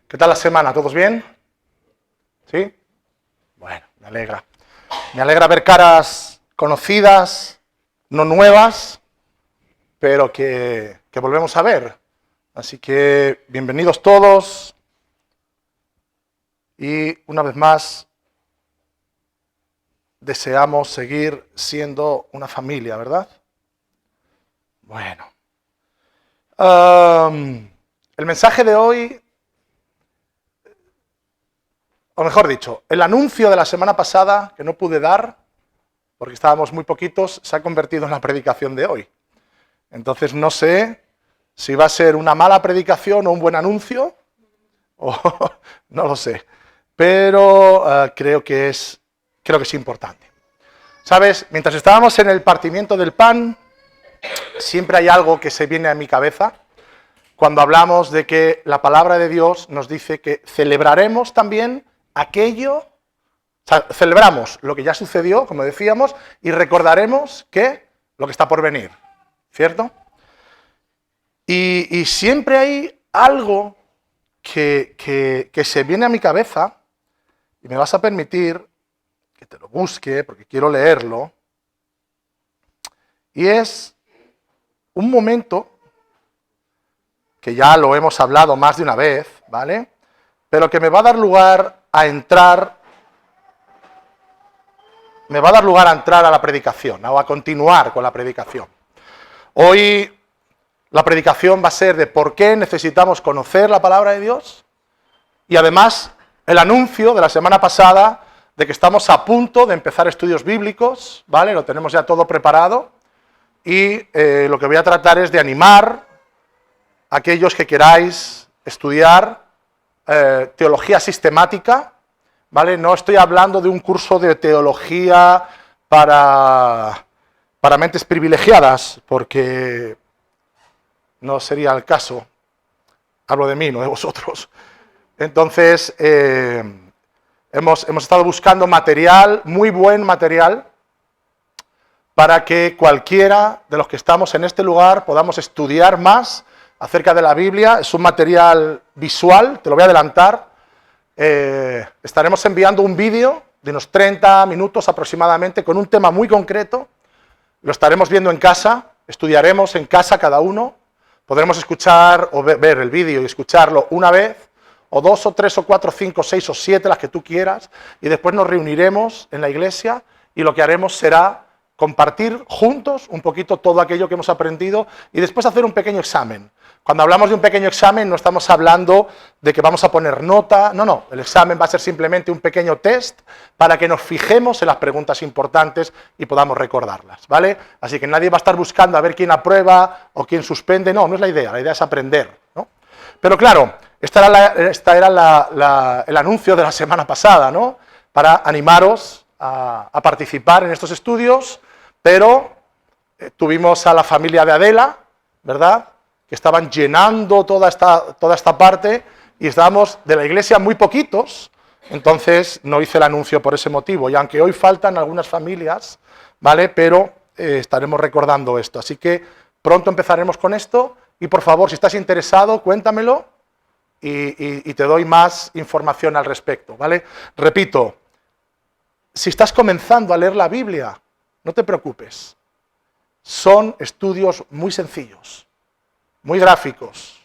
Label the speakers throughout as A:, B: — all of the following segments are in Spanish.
A: ¿Qué tal la semana? ¿Todos bien? ¿Sí? Bueno, me alegra. Me alegra ver caras conocidas, no nuevas, pero que volvemos a ver. Así que bienvenidos todos. Y una vez más, deseamos seguir siendo una familia, ¿verdad? Bueno. El mensaje de hoy, o mejor dicho, el anuncio de la semana pasada que no pude dar, porque estábamos muy poquitos, se ha convertido en la predicación de hoy. Entonces no sé si va a ser una mala predicación o un buen anuncio, o no lo sé, pero creo que es importante. ¿Sabes? Mientras estábamos en el partimiento del pan, siempre hay algo que se viene a mi cabeza cuando hablamos de que la palabra de Dios nos dice que celebraremos también aquello, o sea, celebramos lo que ya sucedió, como decíamos, y recordaremos que lo que está por venir, ¿cierto? Y siempre hay algo que se viene a mi cabeza, y me vas a permitir que te lo busque, porque quiero leerlo, y es un momento que ya lo hemos hablado más de una vez, ¿vale? Pero que me va a dar lugar a entrar a la predicación, o a continuar con la predicación. Hoy la predicación va a ser de por qué necesitamos conocer la palabra de Dios, y además el anuncio de la semana pasada de que estamos a punto de empezar estudios bíblicos, ¿vale? Lo tenemos ya todo preparado, y lo que voy a tratar es de animar a aquellos que queráis estudiar teología sistemática, ¿vale? No estoy hablando de un curso de teología para mentes privilegiadas, porque no sería el caso. Hablo de mí, no de vosotros. Entonces, hemos estado buscando material, muy buen material, para que cualquiera de los que estamos en este lugar podamos estudiar más acerca de la Biblia. Es un material visual, te lo voy a adelantar. Estaremos enviando un vídeo de unos 30 minutos aproximadamente con un tema muy concreto. Lo estaremos viendo en casa, estudiaremos en casa cada uno. Podremos escuchar o ver el vídeo y escucharlo una vez, o dos, o tres, o cuatro, cinco, seis o siete, las que tú quieras, y después nos reuniremos en la iglesia y lo que haremos será compartir juntos un poquito todo aquello que hemos aprendido y después hacer un pequeño examen. Cuando hablamos de un pequeño examen no estamos hablando de que vamos a poner nota, no, el examen va a ser simplemente un pequeño test para que nos fijemos en las preguntas importantes y podamos recordarlas, ¿vale? Así que nadie va a estar buscando a ver quién aprueba o quién suspende, no es la idea es aprender, ¿no? Pero claro, esta era el anuncio de la semana pasada, ¿no? Para animaros a participar en estos estudios, pero tuvimos a la familia de Adela, ¿verdad?, que estaban llenando toda esta parte, y estábamos de la iglesia muy poquitos, entonces no hice el anuncio por ese motivo, y aunque hoy faltan algunas familias, ¿vale?, pero estaremos recordando esto, así que pronto empezaremos con esto, y por favor, si estás interesado, cuéntamelo, y te doy más información al respecto, ¿vale? Repito, si estás comenzando a leer la Biblia, no te preocupes, son estudios muy sencillos, muy gráficos,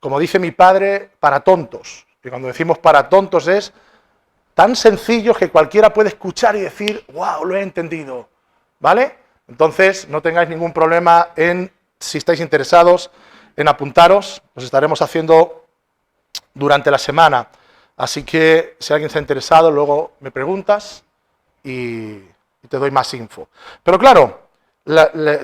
A: como dice mi padre, para tontos, y cuando decimos para tontos es tan sencillo que cualquiera puede escuchar y decir, wow, lo he entendido, ¿vale? Entonces no tengáis ningún problema si estáis interesados, en apuntaros, los estaremos haciendo durante la semana, así que si alguien está interesado, luego me preguntas y te doy más info. Pero claro,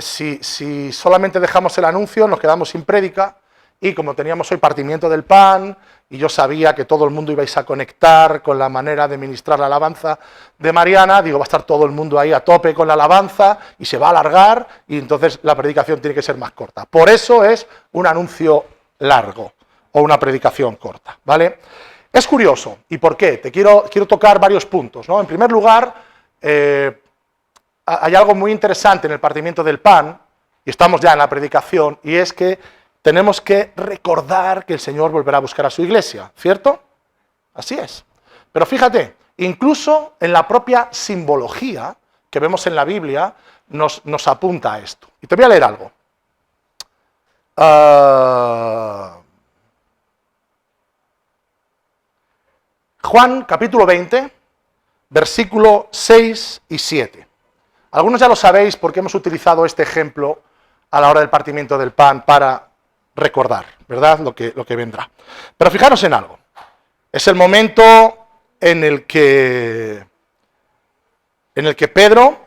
A: si solamente dejamos el anuncio, nos quedamos sin prédica, y como teníamos hoy partimiento del pan, y yo sabía que todo el mundo ibais a conectar con la manera de ministrar la alabanza de Mariana, digo, va a estar todo el mundo ahí a tope con la alabanza, y se va a alargar, y entonces la predicación tiene que ser más corta. Por eso es un anuncio largo, o una predicación corta, ¿vale? Es curioso, ¿y por qué? Quiero tocar varios puntos, ¿no? En primer lugar, hay algo muy interesante en el partimiento del pan, y estamos ya en la predicación, y es que tenemos que recordar que el Señor volverá a buscar a su iglesia, ¿cierto? Así es. Pero fíjate, incluso en la propia simbología que vemos en la Biblia nos apunta a esto. Y te voy a leer algo. Juan capítulo 20, versículo 6 y 7. Algunos ya lo sabéis porque hemos utilizado este ejemplo a la hora del partimiento del pan para recordar, ¿verdad?, lo que vendrá. Pero fijaros en algo. Es el momento en el que Pedro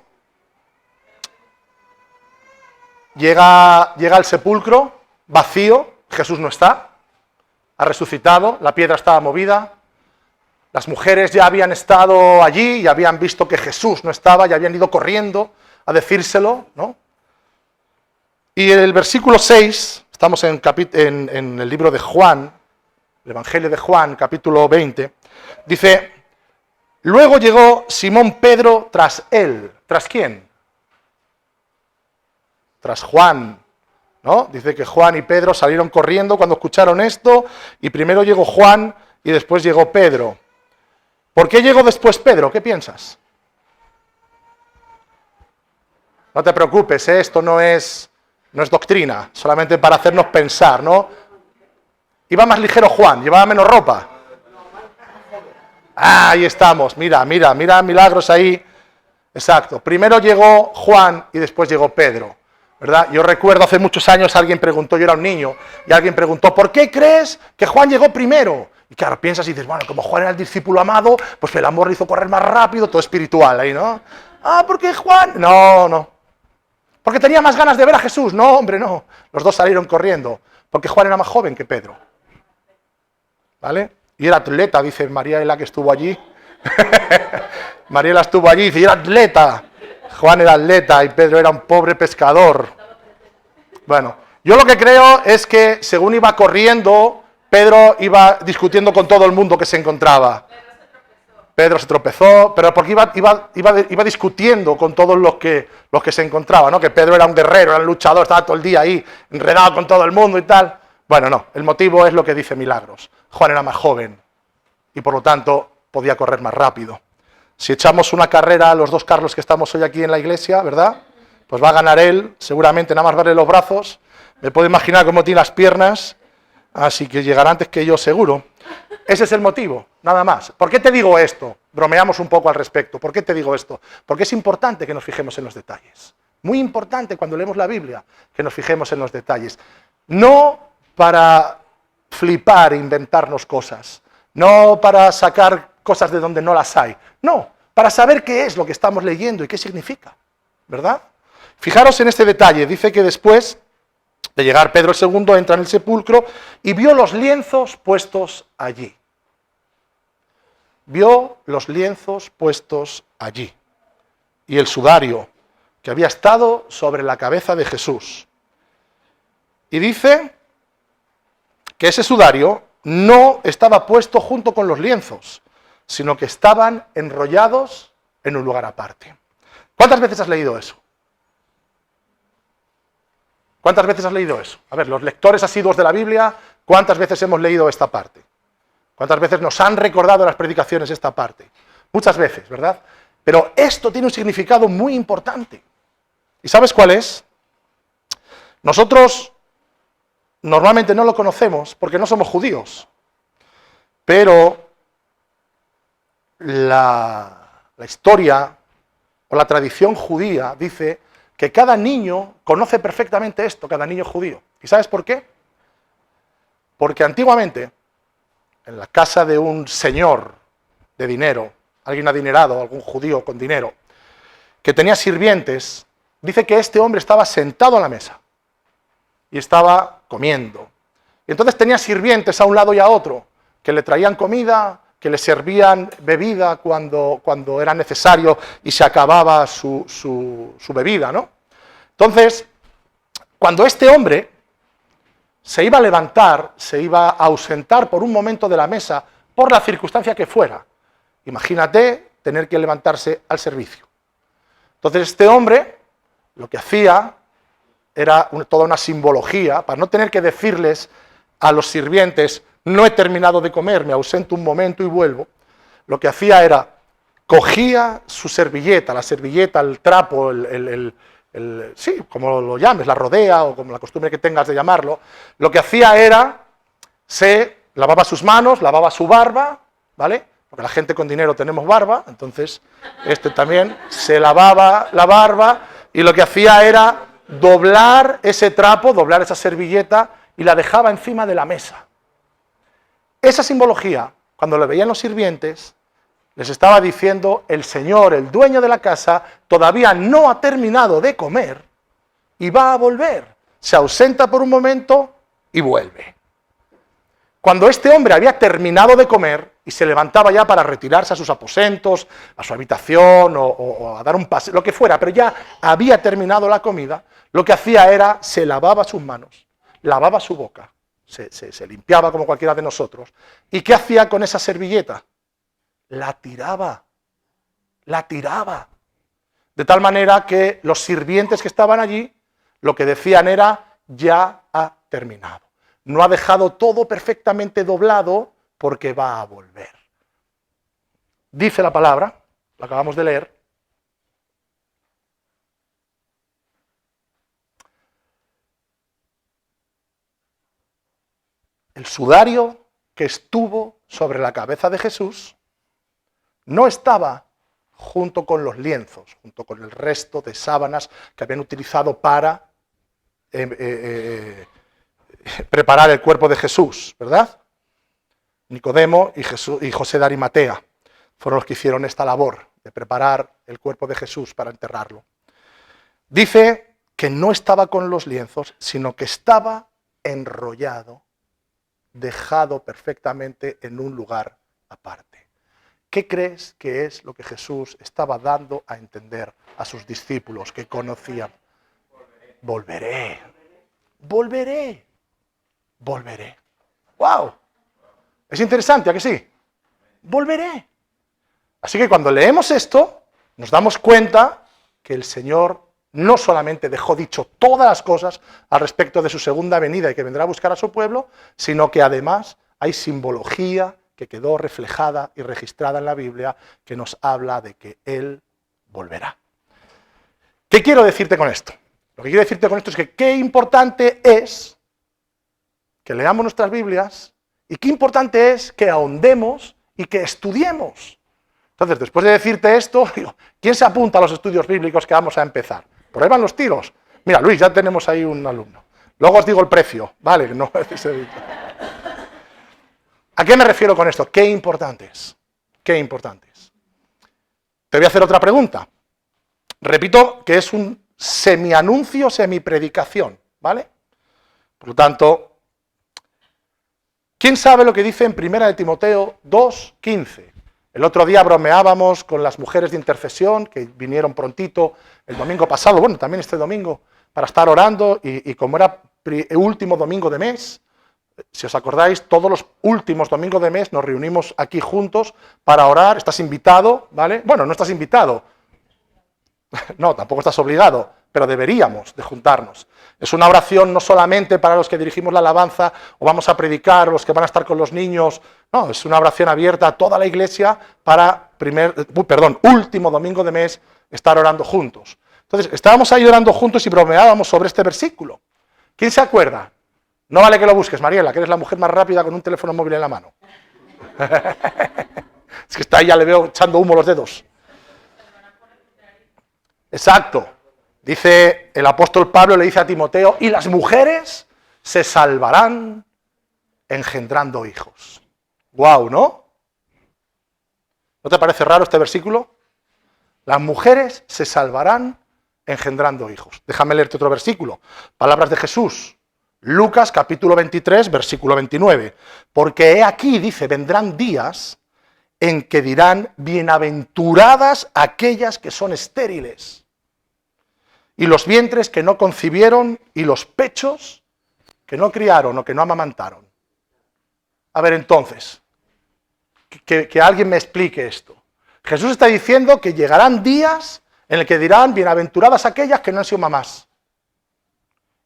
A: llega al sepulcro vacío, Jesús no está, ha resucitado, la piedra estaba movida, las mujeres ya habían estado allí y habían visto que Jesús no estaba y habían ido corriendo a decírselo, ¿no? Y en el versículo 6, estamos en el libro de Juan, el Evangelio de Juan, capítulo 20, dice: luego llegó Simón Pedro tras él. ¿Tras quién? Tras Juan, ¿no? Dice que Juan y Pedro salieron corriendo cuando escucharon esto, y primero llegó Juan y después llegó Pedro. ¿Por qué llegó después Pedro? ¿Qué piensas? No te preocupes, esto no es doctrina, solamente para hacernos pensar, ¿no? Iba más ligero Juan, llevaba menos ropa. Ah, ahí estamos, mira, milagros ahí. Exacto, primero llegó Juan y después llegó Pedro, ¿verdad? Yo recuerdo hace muchos años alguien preguntó, yo era un niño, y alguien preguntó: ¿por qué crees que Juan llegó primero? Y claro, piensas y dices, bueno, como Juan era el discípulo amado, pues el amor le hizo correr más rápido, todo espiritual ahí, ¿no? Ah, porque Juan... No. Porque tenía más ganas de ver a Jesús. No, hombre, no. Los dos salieron corriendo, porque Juan era más joven que Pedro. ¿Vale? Y era atleta, dice Mariela, que estuvo allí. Mariela estuvo allí y dice, y era atleta. Juan era atleta y Pedro era un pobre pescador. Bueno, yo lo que creo es que según iba corriendo, Pedro iba discutiendo con todo el mundo que se encontraba. Pedro se tropezó, pero porque iba discutiendo con todos los que se encontraban, ¿no? Que Pedro era un guerrero, era un luchador, estaba todo el día ahí, enredado con todo el mundo y tal. Bueno, no, el motivo es lo que dice Milagros. Juan era más joven y por lo tanto podía correr más rápido. Si echamos una carrera a los dos Carlos que estamos hoy aquí en la iglesia, ¿verdad? Pues va a ganar él, seguramente nada más verle los brazos. Me puedo imaginar cómo tiene las piernas, así que llegará antes que yo seguro. Ese es el motivo, nada más. ¿Por qué te digo esto? Bromeamos un poco al respecto. ¿Por qué te digo esto? Porque es importante que nos fijemos en los detalles. Muy importante cuando leemos la Biblia que nos fijemos en los detalles. No para flipar e inventarnos cosas. No para sacar cosas de donde no las hay. No, para saber qué es lo que estamos leyendo y qué significa. ¿Verdad? Fijaros en este detalle. Dice que después de llegar Pedro II, entra en el sepulcro y vio los lienzos puestos allí. Vio los lienzos puestos allí. Y el sudario que había estado sobre la cabeza de Jesús. Y dice que ese sudario no estaba puesto junto con los lienzos, sino que estaban enrollados en un lugar aparte. ¿Cuántas veces has leído eso? ¿Cuántas veces has leído eso? A ver, los lectores asiduos de la Biblia, ¿cuántas veces hemos leído esta parte? ¿Cuántas veces nos han recordado en las predicaciones esta parte? Muchas veces, ¿verdad? Pero esto tiene un significado muy importante. ¿Y sabes cuál es? Nosotros normalmente no lo conocemos porque no somos judíos, pero la historia o la tradición judía dice que cada niño conoce perfectamente esto, cada niño judío. ¿Y sabes por qué? Porque antiguamente, en la casa de un señor de dinero, alguien adinerado, algún judío con dinero, que tenía sirvientes, dice que este hombre estaba sentado a la mesa y estaba comiendo. Y entonces tenía sirvientes a un lado y a otro, que le traían comida, que le servían bebida cuando era necesario y se acababa su bebida, ¿no? Entonces, cuando este hombre se iba a levantar, se iba a ausentar por un momento de la mesa, por la circunstancia que fuera, imagínate tener que levantarse al servicio. Entonces este hombre lo que hacía era toda una simbología, para no tener que decirles a los sirvientes, no he terminado de comer, me ausento un momento y vuelvo, lo que hacía era, cogía su servilleta, la servilleta, el trapo, sí, como lo llames, la rodea o como la costumbre que tengas de llamarlo, lo que hacía era, se lavaba sus manos, lavaba su barba, ¿vale? Porque la gente con dinero tenemos barba, entonces este también se lavaba la barba y lo que hacía era doblar ese trapo, doblar esa servilleta y la dejaba encima de la mesa. Esa simbología, cuando la veían los sirvientes, les estaba diciendo, el señor, el dueño de la casa, todavía no ha terminado de comer y va a volver. Se ausenta por un momento y vuelve. Cuando este hombre había terminado de comer y se levantaba ya para retirarse a sus aposentos, a su habitación o a dar un paseo, lo que fuera, pero ya había terminado la comida, lo que hacía era, se lavaba sus manos, lavaba su boca, se limpiaba como cualquiera de nosotros. ¿Y qué hacía con esa servilleta? La tiraba. De tal manera que los sirvientes que estaban allí, lo que decían era, ya ha terminado. No ha dejado todo perfectamente doblado porque va a volver. Dice la palabra, la acabamos de leer, el sudario que estuvo sobre la cabeza de Jesús no estaba junto con los lienzos, junto con el resto de sábanas que habían utilizado para preparar el cuerpo de Jesús, ¿verdad? Nicodemo y José de Arimatea fueron los que hicieron esta labor de preparar el cuerpo de Jesús para enterrarlo. Dice que no estaba con los lienzos, sino que estaba enrollado, dejado perfectamente en un lugar aparte. ¿Qué crees que es lo que Jesús estaba dando a entender a sus discípulos que conocían? Volveré. ¡Wow! Es interesante, ¿a que sí? Volveré. Así que cuando leemos esto, nos damos cuenta que el Señor no solamente dejó dicho todas las cosas al respecto de su segunda venida y que vendrá a buscar a su pueblo, sino que además hay simbología que quedó reflejada y registrada en la Biblia que nos habla de que Él volverá. ¿Qué quiero decirte con esto? Lo que quiero decirte con esto es que qué importante es que leamos nuestras Biblias y qué importante es que ahondemos y que estudiemos. Entonces, después de decirte esto, digo, ¿quién se apunta a los estudios bíblicos que vamos a empezar? Por ahí van los tiros. Mira, Luis, ya tenemos ahí un alumno. Luego os digo el precio, ¿vale? No, ¿a qué me refiero con esto? Qué importantes. Qué importantes. Te voy a hacer otra pregunta. Repito que es un semianuncio, semipredicación, ¿vale? Por lo tanto, ¿quién sabe lo que dice en 1 de Timoteo 2:15? El otro día bromeábamos con las mujeres de intercesión que vinieron prontito el domingo pasado, bueno, también este domingo, para estar orando y como era el último domingo de mes, si os acordáis, todos los últimos domingos de mes nos reunimos aquí juntos para orar. Estás invitado, ¿vale? Bueno, no estás invitado. No, tampoco estás obligado, pero deberíamos de juntarnos. Es una oración no solamente para los que dirigimos la alabanza o vamos a predicar, los que van a estar con los niños. No, es una oración abierta a toda la iglesia para último domingo de mes estar orando juntos. Entonces, estábamos ahí orando juntos y bromeábamos sobre este versículo. ¿Quién se acuerda? No vale que lo busques, Mariela, que eres la mujer más rápida con un teléfono móvil en la mano. Es que está ahí, ya le veo echando humo los dedos. Exacto. Dice el apóstol Pablo, le dice a Timoteo, y las mujeres se salvarán engendrando hijos. Guau, ¿no? ¿No te parece raro este versículo? Las mujeres se salvarán engendrando hijos. Déjame leerte otro versículo. Palabras de Jesús. Lucas capítulo 23, versículo 29. Porque he aquí, dice, vendrán días en que dirán, bienaventuradas aquellas que son estériles, y los vientres que no concibieron, y los pechos que no criaron o que no amamantaron. A ver, entonces, que alguien me explique esto. Jesús está diciendo que llegarán días en el que dirán, bienaventuradas aquellas que no han sido mamás.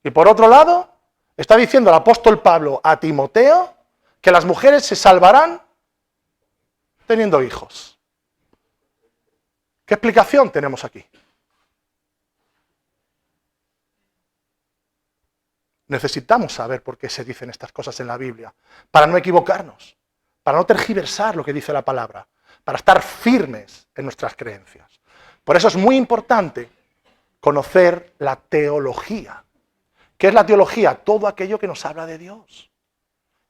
A: Y por otro lado, está diciendo el apóstol Pablo a Timoteo que las mujeres se salvarán teniendo hijos. ¿Qué explicación tenemos aquí? Necesitamos saber por qué se dicen estas cosas en la Biblia, para no equivocarnos, para no tergiversar lo que dice la palabra, para estar firmes en nuestras creencias. Por eso es muy importante conocer la teología. ¿Qué es la teología? Todo aquello que nos habla de Dios.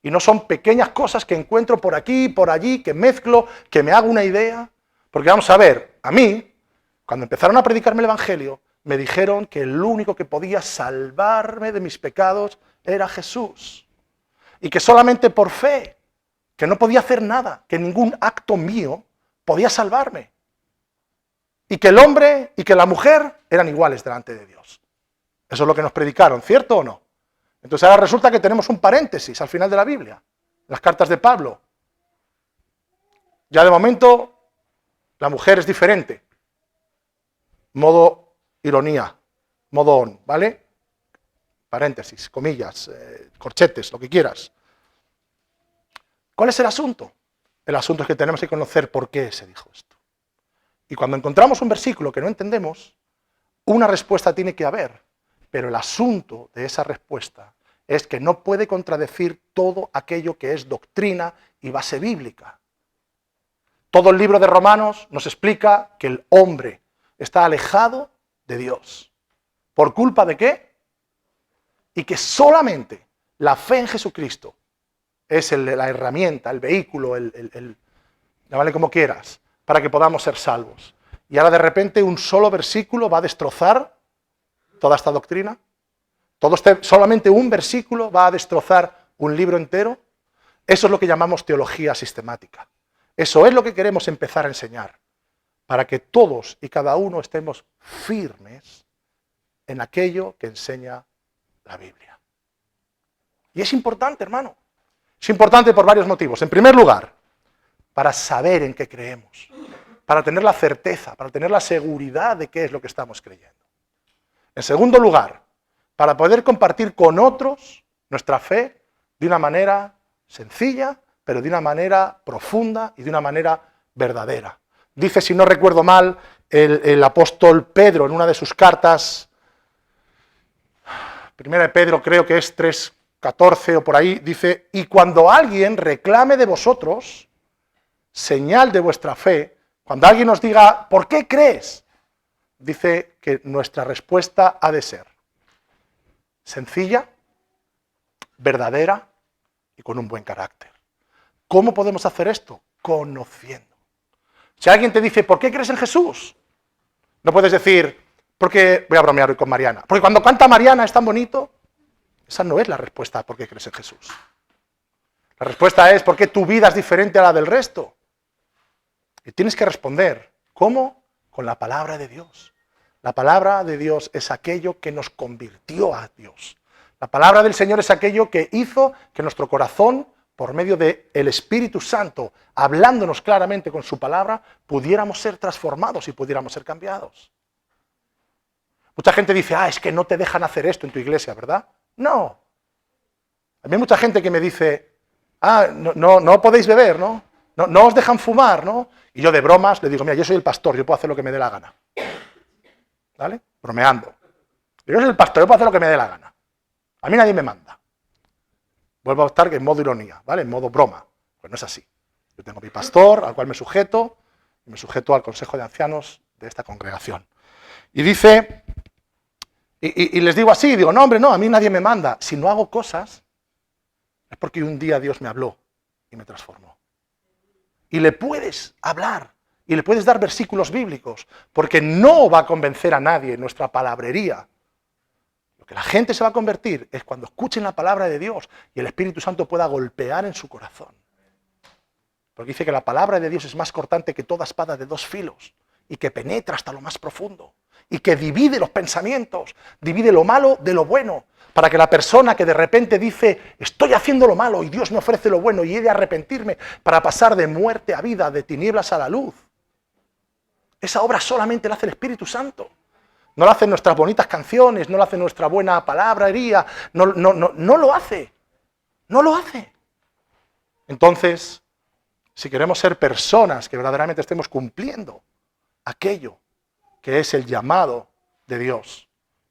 A: Y no son pequeñas cosas que encuentro por aquí, por allí, que mezclo, que me hago una idea. Porque vamos a ver, a mí, cuando empezaron a predicarme el Evangelio, me dijeron que el único que podía salvarme de mis pecados era Jesús. Y que solamente por fe, que no podía hacer nada, que ningún acto mío podía salvarme. Y que el hombre y que la mujer eran iguales delante de Dios. Eso es lo que nos predicaron, ¿cierto o no? Entonces ahora resulta que tenemos un paréntesis al final de la Biblia, las cartas de Pablo. Ya de momento, la mujer es diferente. Modo ironía, modo on, ¿vale? Paréntesis, comillas, corchetes, lo que quieras. ¿Cuál es el asunto? El asunto es que tenemos que conocer por qué se dijo esto. Y cuando encontramos un versículo que no entendemos, una respuesta tiene que haber, pero el asunto de esa respuesta es que no puede contradecir todo aquello que es doctrina y base bíblica. Todo el libro de Romanos nos explica que el hombre está alejado de Dios. ¿Por culpa de qué? Y que solamente la fe en Jesucristo es la herramienta, el vehículo, llámale como quieras, para que podamos ser salvos. Y ahora de repente un solo versículo va a destrozar toda esta doctrina. Solamente un versículo va a destrozar un libro entero. Eso es lo que llamamos teología sistemática. Eso es lo que queremos empezar a enseñar, para que todos y cada uno estemos firmes en aquello que enseña la Biblia. Y es importante, hermano. Es importante por varios motivos. En primer lugar, para saber en qué creemos, para tener la certeza, para tener la seguridad de qué es lo que estamos creyendo. En segundo lugar, para poder compartir con otros nuestra fe de una manera sencilla, pero de una manera profunda y de una manera verdadera. Dice, si no recuerdo mal, el apóstol Pedro en una de sus cartas, primera de Pedro creo que es 3:14 o por ahí, dice, y cuando alguien reclame de vosotros señal de vuestra fe, cuando alguien nos diga, ¿por qué crees? Dice que nuestra respuesta ha de ser sencilla, verdadera y con un buen carácter. ¿Cómo podemos hacer esto? Conociendo. Si alguien te dice, ¿por qué crees en Jesús? No puedes decir, porque, voy a bromear hoy con Mariana, porque cuando canta Mariana es tan bonito. Esa no es la respuesta a por qué crees en Jesús. La respuesta es, ¿por qué tu vida es diferente a la del resto? Y tienes que responder, ¿cómo? Con la palabra de Dios. La palabra de Dios es aquello que nos convirtió a Dios. La palabra del Señor es aquello que hizo que nuestro corazón, por medio del Espíritu Santo, hablándonos claramente con su palabra, pudiéramos ser transformados y pudiéramos ser cambiados. Mucha gente dice, es que no te dejan hacer esto en tu iglesia, ¿verdad? No. A mí hay mucha gente que me dice, no podéis beber, ¿no? No os dejan fumar, ¿no? Y yo de bromas le digo, mira, yo soy el pastor, yo puedo hacer lo que me dé la gana. ¿Vale? Bromeando. Yo soy el pastor, yo puedo hacer lo que me dé la gana. A mí nadie me manda. Vuelvo a estar en modo ironía, ¿vale? En modo broma. Pues no es así. Yo tengo mi pastor, al cual me sujeto, y me sujeto al consejo de ancianos de esta congregación. Y dice, y les digo así, digo, no, hombre, no, a mí nadie me manda. Si no hago cosas, es porque un día Dios me habló y me transformó. Y le puedes hablar, y le puedes dar versículos bíblicos, porque no va a convencer a nadie nuestra palabrería. Lo que la gente se va a convertir es cuando escuchen la palabra de Dios y el Espíritu Santo pueda golpear en su corazón. Porque dice que la palabra de Dios es más cortante que toda espada de 2 filos y que penetra hasta lo más profundo y que divide los pensamientos, divide lo malo de lo bueno, para que la persona que de repente dice, estoy haciendo lo malo y Dios me ofrece lo bueno y he de arrepentirme para pasar de muerte a vida, de tinieblas a la luz. Esa obra solamente la hace el Espíritu Santo. No lo hacen nuestras bonitas canciones, no lo hace nuestra buena palabrería, no lo hace. No lo hace. Entonces, si queremos ser personas que verdaderamente estemos cumpliendo aquello que es el llamado de Dios,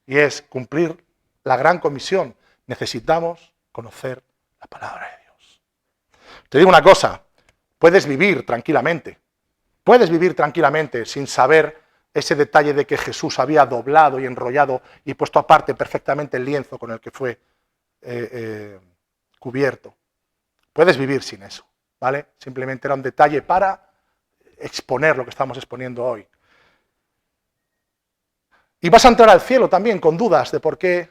A: y es cumplir la gran comisión, necesitamos conocer la palabra de Dios. Te digo una cosa, puedes vivir tranquilamente sin saber ese detalle de que Jesús había doblado y enrollado y puesto aparte perfectamente el lienzo con el que fue cubierto. Puedes vivir sin eso, ¿vale? Simplemente era un detalle para exponer lo que estamos exponiendo hoy. Y vas a entrar al cielo también con dudas de por qué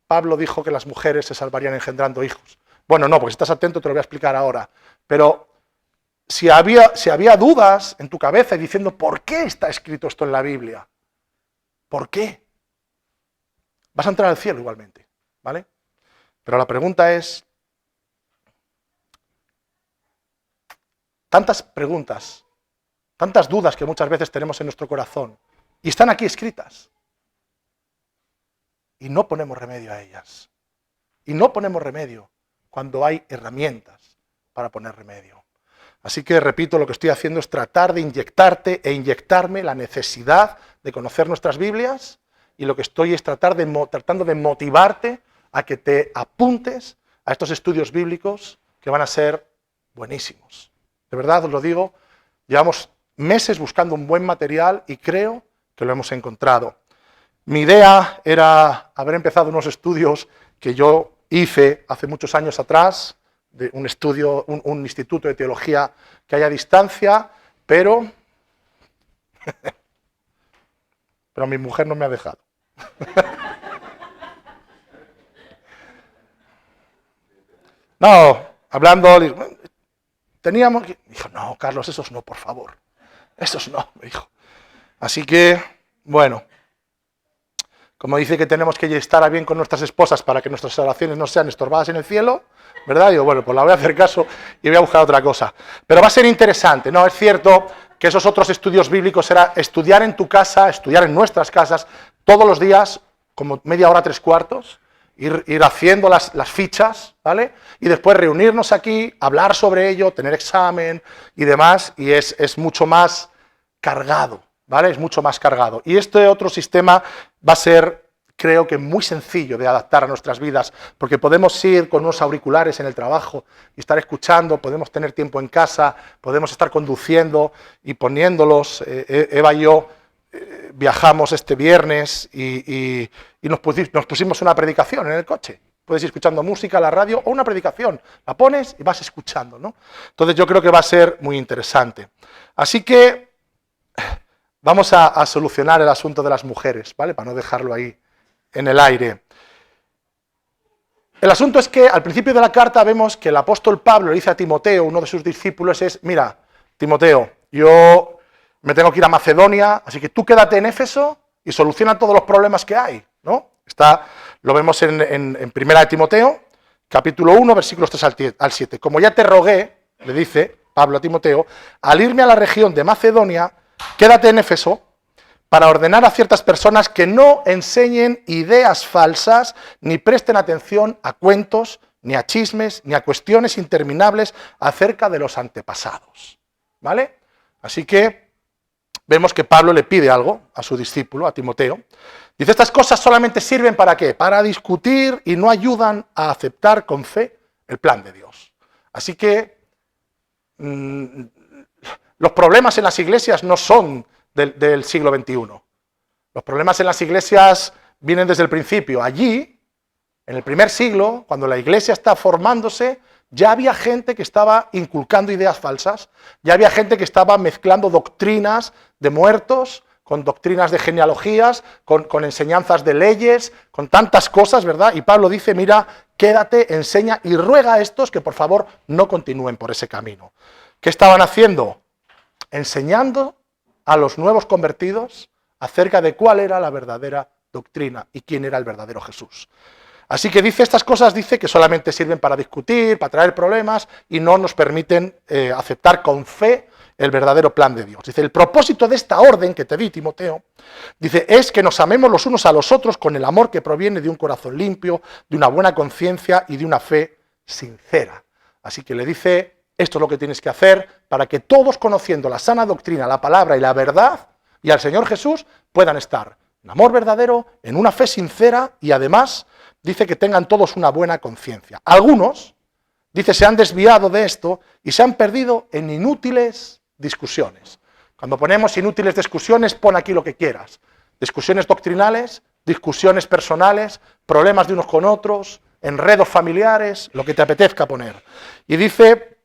A: Pablo dijo que las mujeres se salvarían engendrando hijos. Bueno, no, porque si estás atento te lo voy a explicar ahora. Pero si había dudas en tu cabeza y diciendo, ¿por qué está escrito esto en la Biblia? ¿Por qué? Vas a entrar al cielo igualmente, ¿vale? Pero la pregunta es, tantas preguntas, tantas dudas que muchas veces tenemos en nuestro corazón, y están aquí escritas, y no ponemos remedio a ellas. Y no ponemos remedio cuando hay herramientas para poner remedio. Así que, repito, lo que estoy haciendo es tratar de inyectarte e inyectarme la necesidad de conocer nuestras Biblias, y lo que estoy es tratando de motivarte a que te apuntes a estos estudios bíblicos que van a ser buenísimos. De verdad os lo digo, llevamos meses buscando un buen material y creo que lo hemos encontrado. Mi idea era haber empezado unos estudios que yo hice hace muchos años atrás, de un estudio, un instituto de teología que hay a distancia, pero mi mujer no me ha dejado. No, hablando, teníamos que... Dijo, no, Carlos, esos no, por favor. Esos no, me dijo. Así que, bueno, como dice que tenemos que estar a bien con nuestras esposas para que nuestras oraciones no sean estorbadas en el cielo, ¿verdad? Digo, bueno, pues la voy a hacer caso y voy a buscar otra cosa. Pero va a ser interesante, ¿no? Es cierto que esos otros estudios bíblicos era estudiar en tu casa, estudiar en nuestras casas, todos los días, como media hora, 3/4, ir haciendo las fichas, ¿vale? Y después reunirnos aquí, hablar sobre ello, tener examen y demás, y es mucho más cargado, ¿vale? Es mucho más cargado. Y este otro sistema va a ser, creo que muy sencillo de adaptar a nuestras vidas, porque podemos ir con unos auriculares en el trabajo y estar escuchando, podemos tener tiempo en casa, podemos estar conduciendo y poniéndolos. Eva y yo viajamos este viernes y nos pusimos una predicación en el coche. Puedes ir escuchando música, la radio o una predicación. La pones y vas escuchando, ¿no? Entonces yo creo que va a ser muy interesante. Así que vamos a solucionar el asunto de las mujeres, ¿vale? Para no dejarlo ahí en el aire. El asunto es que al principio de la carta vemos que el apóstol Pablo le dice a Timoteo, uno de sus discípulos, mira, Timoteo, yo me tengo que ir a Macedonia, así que tú quédate en Éfeso y soluciona todos los problemas que hay, ¿no? Lo vemos en 1 de Timoteo, capítulo 1, versículos 3 al 7. Como ya te rogué, le dice Pablo a Timoteo, al irme a la región de Macedonia, quédate en Éfeso para ordenar a ciertas personas que no enseñen ideas falsas ni presten atención a cuentos, ni a chismes, ni a cuestiones interminables acerca de los antepasados. ¿Vale? Así que vemos que Pablo le pide algo a su discípulo, a Timoteo. Dice, estas cosas solamente sirven ¿para qué? Para discutir y no ayudan a aceptar con fe el plan de Dios. Así que los problemas en las iglesias no son del siglo XXI. Los problemas en las iglesias vienen desde el principio. Allí, en el primer siglo, cuando la iglesia está formándose, ya había gente que estaba inculcando ideas falsas, ya había gente que estaba mezclando doctrinas de muertos con doctrinas de genealogías, con enseñanzas de leyes, con tantas cosas, ¿verdad? Y Pablo dice, mira, quédate, enseña y ruega a estos que por favor no continúen por ese camino. ¿Qué estaban haciendo? Enseñando a los nuevos convertidos acerca de cuál era la verdadera doctrina y quién era el verdadero Jesús. Así que dice estas cosas, dice que solamente sirven para discutir, para traer problemas y no nos permiten aceptar con fe el verdadero plan de Dios. Dice, el propósito de esta orden que te di, Timoteo, dice, es que nos amemos los unos a los otros con el amor que proviene de un corazón limpio, de una buena conciencia y de una fe sincera. Así que le dice, esto es lo que tienes que hacer para que todos, conociendo la sana doctrina, la palabra y la verdad, y al Señor Jesús, puedan estar en amor verdadero, en una fe sincera y además dice que tengan todos una buena conciencia. Algunos, dice, se han desviado de esto y se han perdido en inútiles discusiones. Cuando ponemos inútiles discusiones, pon aquí lo que quieras. Discusiones doctrinales, discusiones personales, problemas de unos con otros, enredos familiares, lo que te apetezca poner. Y dice,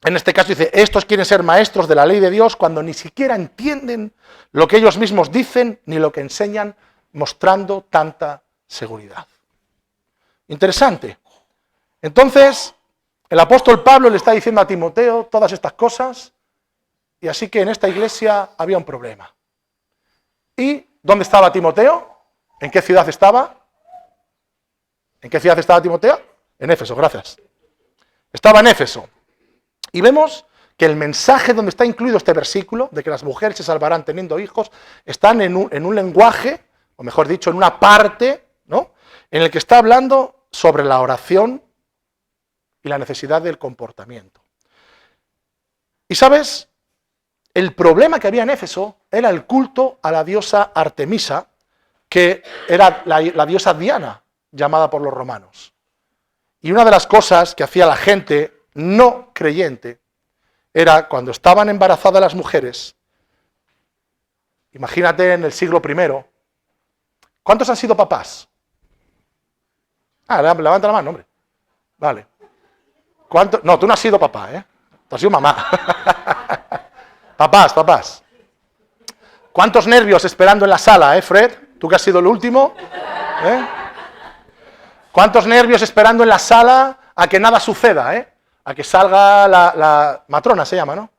A: en este caso dice, estos quieren ser maestros de la ley de Dios cuando ni siquiera entienden lo que ellos mismos dicen ni lo que enseñan, mostrando tanta seguridad. Interesante. Entonces, el apóstol Pablo le está diciendo a Timoteo todas estas cosas, y así que en esta iglesia había un problema. ¿Y dónde estaba Timoteo? ¿En qué ciudad estaba? ¿En qué ciudad estaba Timoteo? En Éfeso, gracias. Estaba en Éfeso. Y vemos que el mensaje donde está incluido este versículo, de que las mujeres se salvarán teniendo hijos, están en un lenguaje, o mejor dicho, en una parte, ¿no?, en el que está hablando sobre la oración y la necesidad del comportamiento. Y sabes, el problema que había en Éfeso era el culto a la diosa Artemisa, que era la diosa Diana, llamada por los romanos. Y una de las cosas que hacía la gente no creyente era cuando estaban embarazadas las mujeres, imagínate en el siglo I, ¿cuántos han sido papás? Levanta la mano, hombre. Vale. ¿Cuánto? No, tú no has sido papá, ¿eh? Tú has sido mamá. Papás. ¿Cuántos nervios esperando en la sala, Fred? Tú que has sido el último. ¿Cuántos nervios esperando en la sala a que nada suceda, a que salga la matrona, se llama, ¿no?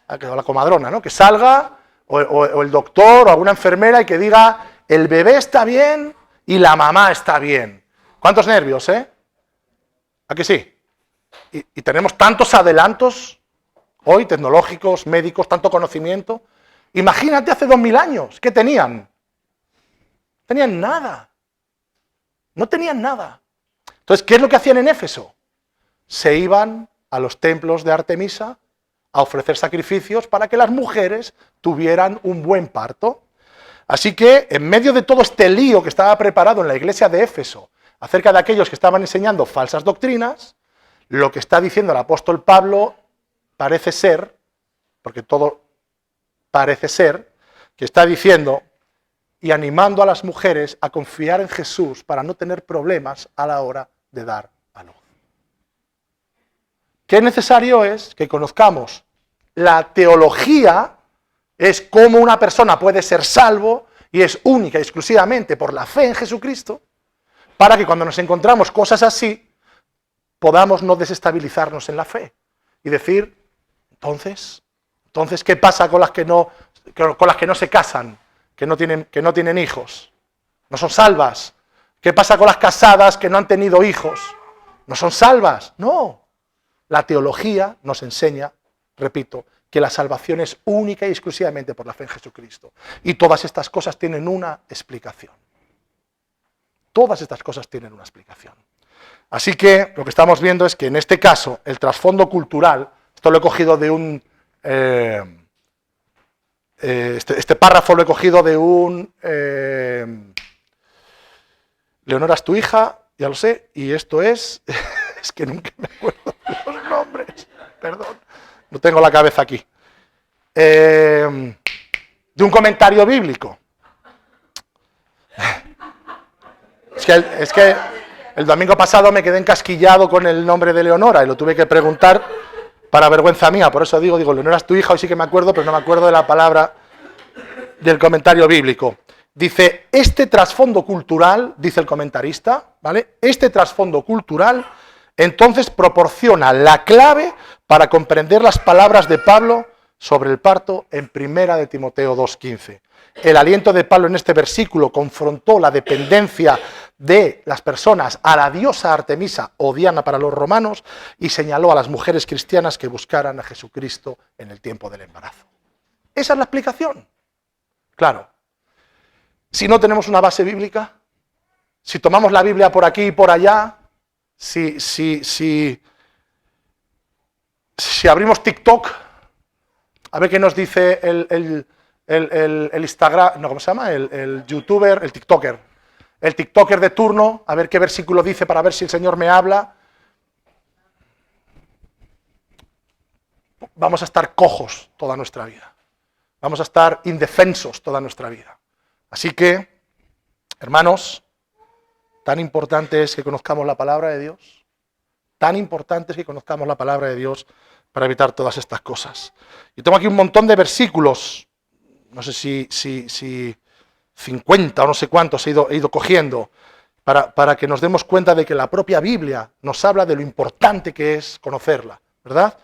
A: O la comadrona, ¿no? Que salga, o el doctor, o alguna enfermera, y que diga, el bebé está bien y la mamá está bien. ¿Cuántos nervios, ¿A que sí? Y tenemos tantos adelantos hoy, tecnológicos, médicos, tanto conocimiento. Imagínate hace 2000 años, ¿qué tenían? No tenían nada. No tenían nada. Entonces, ¿qué es lo que hacían en Éfeso? Se iban a los templos de Artemisa a ofrecer sacrificios para que las mujeres tuvieran un buen parto. Así que, en medio de todo este lío que estaba preparado en la iglesia de Éfeso, acerca de aquellos que estaban enseñando falsas doctrinas, lo que está diciendo el apóstol Pablo parece ser, porque todo parece ser, que está diciendo y animando a las mujeres a confiar en Jesús para no tener problemas a la hora de dar a luz. Qué necesario es que conozcamos la teología, es cómo una persona puede ser salvo y es única y exclusivamente por la fe en Jesucristo, para que cuando nos encontramos cosas así, podamos no desestabilizarnos en la fe y decir, entonces, ¿qué pasa con las que no se casan, que no tienen hijos? ¿No son salvas? ¿Qué pasa con las casadas que no han tenido hijos? ¿No son salvas? No. La teología nos enseña, repito, que la salvación es única y exclusivamente por la fe en Jesucristo. Y todas estas cosas tienen una explicación. Todas estas cosas tienen una explicación. Así que lo que estamos viendo es que en este caso el trasfondo cultural, esto lo he cogido de un... Este párrafo lo he cogido de un... Leonora es tu hija, ya lo sé, y esto es... es que nunca me acuerdo de los nombres, perdón, no tengo la cabeza aquí. De un comentario bíblico. Es que el domingo pasado me quedé encasquillado con el nombre de Leonora y lo tuve que preguntar para vergüenza mía, por eso digo, Leonora es tu hija, hoy sí que me acuerdo, pero no me acuerdo de la palabra del comentario bíblico. Dice, este trasfondo cultural, dice el comentarista, ¿vale? Este trasfondo cultural, entonces proporciona la clave para comprender las palabras de Pablo sobre el parto en 1 de Timoteo 2:15. El aliento de Pablo en este versículo confrontó la dependencia de las personas a la diosa Artemisa o Diana para los romanos y señaló a las mujeres cristianas que buscaran a Jesucristo en el tiempo del embarazo. Esa es la explicación. Claro, si no tenemos una base bíblica, si tomamos la Biblia por aquí y por allá, si abrimos TikTok, a ver qué nos dice el Instagram, no, ¿cómo se llama? El youtuber, el TikToker de turno, a ver qué versículo dice para ver si el Señor me habla. Vamos a estar cojos toda nuestra vida. Vamos a estar indefensos toda nuestra vida. Así que, hermanos, tan importante es que conozcamos la palabra de Dios. Tan importante es que conozcamos la palabra de Dios para evitar todas estas cosas. Y tengo aquí un montón de versículos, no sé si 50 o no sé cuántos he ido cogiendo, para que nos demos cuenta de que la propia Biblia nos habla de lo importante que es conocerla, ¿verdad?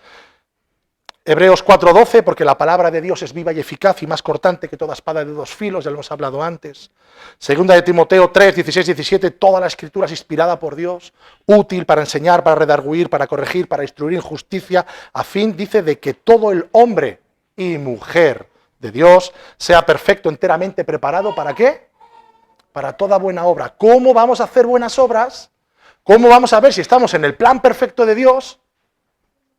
A: Hebreos 4:12, porque la palabra de Dios es viva y eficaz y más cortante que toda espada de 2 filos, ya lo hemos hablado antes. Segunda de Timoteo 3:16-17, toda la escritura es inspirada por Dios, útil para enseñar, para redarguir, para corregir, para instruir en justicia, a fin, dice, de que todo el hombre y mujer de Dios sea perfecto, enteramente preparado, ¿para qué? Para toda buena obra. ¿Cómo vamos a hacer buenas obras? ¿Cómo vamos a ver si estamos en el plan perfecto de Dios?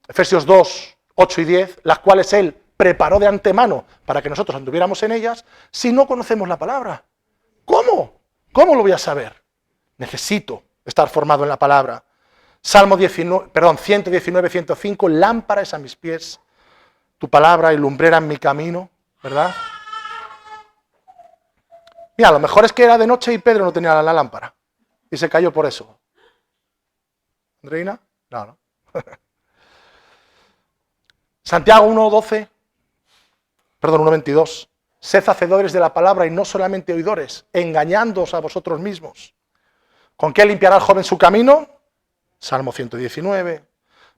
A: Efesios 2:8-10, las cuales Él preparó de antemano para que nosotros anduviéramos en ellas, si no conocemos la palabra. ¿Cómo? ¿Cómo lo voy a saber? Necesito estar formado en la palabra. Salmo 119:105, lámpara es a mis pies, tu palabra y lumbrera en mi camino, ¿verdad? Mira, lo mejor es que era de noche y Pedro no tenía la lámpara. Y se cayó por eso. ¿Andreina? No. Santiago 1:22. Sed hacedores de la palabra y no solamente oidores, engañándoos a vosotros mismos. ¿Con qué limpiará el joven su camino? Salmo 119.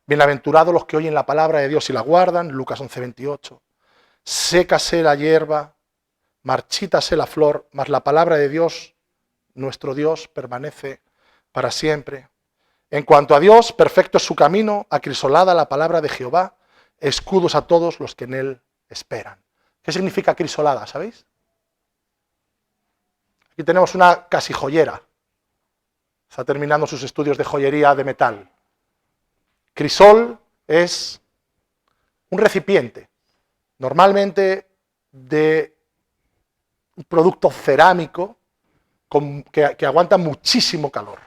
A: Bienaventurados los que oyen la palabra de Dios y la guardan. Lucas 11:28. Sécase la hierba, marchítase la flor, mas la palabra de Dios, nuestro Dios, permanece para siempre. En cuanto a Dios, perfecto es su camino, acrisolada la palabra de Jehová, escudos a todos los que en él esperan. ¿Qué significa acrisolada, sabéis? Aquí tenemos una casi joyera. Está terminando sus estudios de joyería de metal. Crisol es un recipiente, normalmente de un producto cerámico que aguanta muchísimo calor,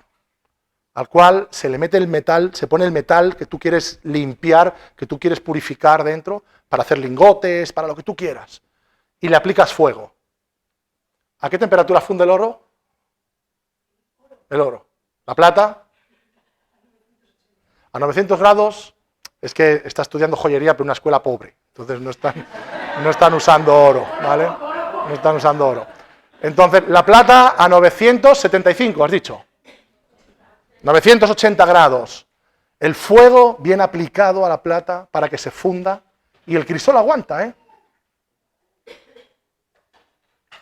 A: al cual se le mete el metal, se pone el metal que tú quieres limpiar, que tú quieres purificar dentro, para hacer lingotes, para lo que tú quieras, y le aplicas fuego. ¿A qué temperatura funde el oro? El oro. ¿La plata? A 900 grados, es que está estudiando joyería pero una escuela pobre, entonces no están usando oro, ¿vale? No están usando oro. Entonces, la plata a 975, has dicho. 980 grados. El fuego bien aplicado a la plata para que se funda y el crisol aguanta, ¿eh?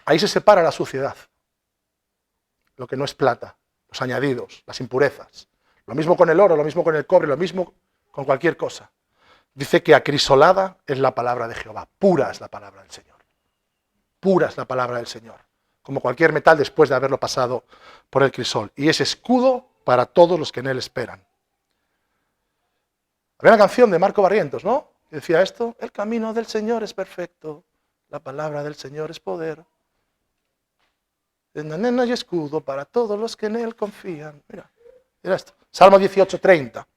A: Ahí se separa la suciedad. Lo que no es plata, los añadidos, las impurezas. Lo mismo con el oro, lo mismo con el cobre, lo mismo con cualquier cosa. Dice que acrisolada es la palabra de Jehová, pura es la palabra del Señor. Pura es la palabra del Señor. Como cualquier metal después de haberlo pasado por el crisol. Y es escudo para todos los que en él esperan. Había una canción de Marco Barrientos, ¿no? Que decía esto: el camino del Señor es perfecto, la palabra del Señor es poder. Y escudo para todos los que en él confían. Mira esto. Salmo 18:30.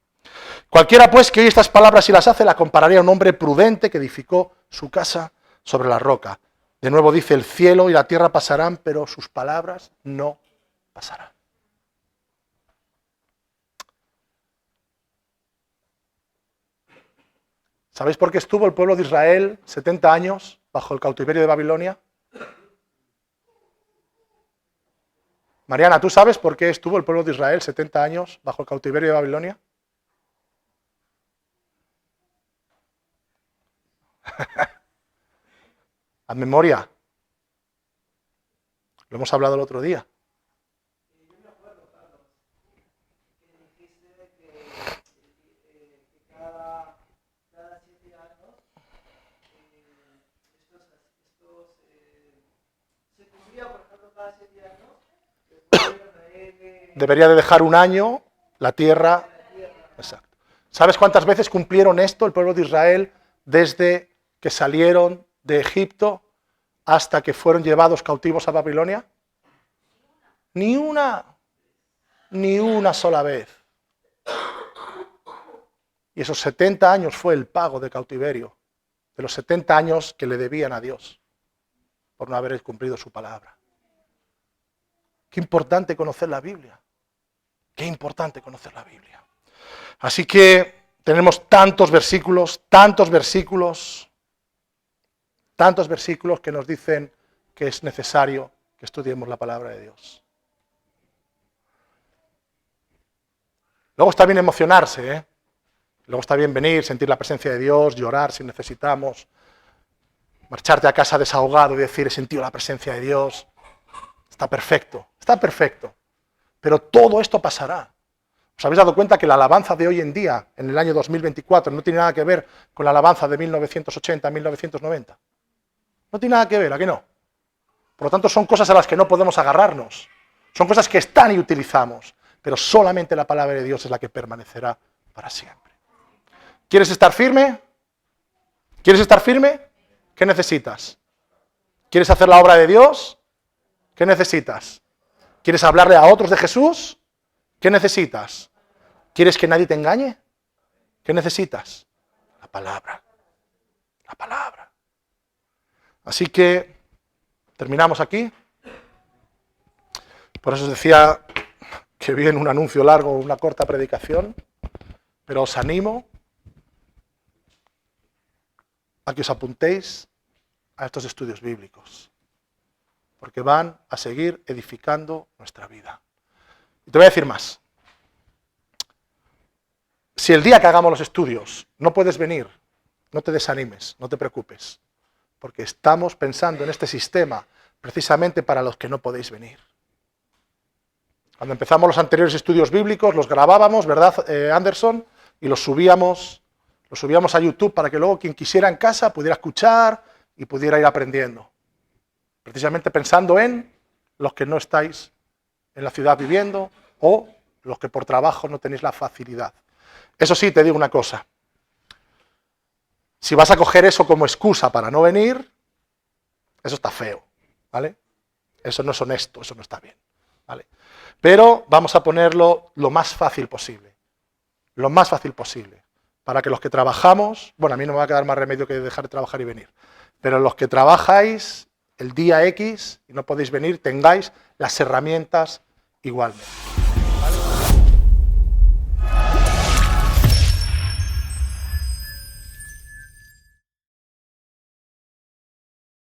A: Cualquiera pues que oye estas palabras y las hace, la compararía a un hombre prudente que edificó su casa sobre la roca. De nuevo dice: el cielo y la tierra pasarán, pero sus palabras no pasarán. ¿Sabéis por qué estuvo el pueblo de Israel 70 años bajo el cautiverio de Babilonia? Mariana, ¿tú sabes por qué estuvo el pueblo de Israel 70 años bajo el cautiverio de Babilonia? Haz memoria. Lo hemos hablado el otro día. Debería de dejar un año la tierra. Exacto. ¿Sabes cuántas veces cumplieron esto el pueblo de Israel desde que salieron de Egipto hasta que fueron llevados cautivos a Babilonia? Ni una sola vez. Y esos 70 años fue el pago de cautiverio, de los 70 años que le debían a Dios por no haber cumplido su palabra. Qué importante conocer la Biblia. Qué importante conocer la Biblia. Así que tenemos tantos versículos que nos dicen que es necesario que estudiemos la palabra de Dios. Luego está bien emocionarse, ¿eh? Luego está bien venir, sentir la presencia de Dios, llorar si necesitamos, marcharte a casa desahogado y decir, he sentido la presencia de Dios. Está perfecto. Pero todo esto pasará. ¿Os habéis dado cuenta que la alabanza de hoy en día, en el año 2024, no tiene nada que ver con la alabanza de 1980, 1990? No tiene nada que ver, ¿a qué no? Por lo tanto, son cosas a las que no podemos agarrarnos. Son cosas que están y utilizamos, pero solamente la palabra de Dios es la que permanecerá para siempre. ¿Quieres estar firme? ¿Quieres estar firme? ¿Qué necesitas? ¿Quieres hacer la obra de Dios? ¿Qué necesitas? ¿Quieres hablarle a otros de Jesús? ¿Qué necesitas? ¿Quieres que nadie te engañe? ¿Qué necesitas? La palabra. La palabra. Así que terminamos aquí. Por eso os decía que viene un anuncio largo, una corta predicación, pero os animo a que os apuntéis a estos estudios bíblicos, porque van a seguir edificando nuestra vida. Y te voy a decir más. Si el día que hagamos los estudios no puedes venir, no te desanimes, no te preocupes, porque estamos pensando en este sistema precisamente para los que no podéis venir. Cuando empezamos los anteriores estudios bíblicos, los grabábamos, ¿verdad, Anderson? Y los subíamos a YouTube para que luego quien quisiera en casa pudiera escuchar y pudiera ir aprendiendo. Precisamente pensando en los que no estáis en la ciudad viviendo o los que por trabajo no tenéis la facilidad. Eso sí, te digo una cosa. Si vas a coger eso como excusa para no venir, eso está feo, ¿vale? Eso no es honesto, eso no está bien, ¿vale? Pero vamos a ponerlo lo más fácil posible. Lo más fácil posible. Para que los que trabajamos, bueno, a mí no me va a quedar más remedio que dejar de trabajar y venir, pero los que trabajáis el día X y no podéis venir, tengáis las herramientas igualmente.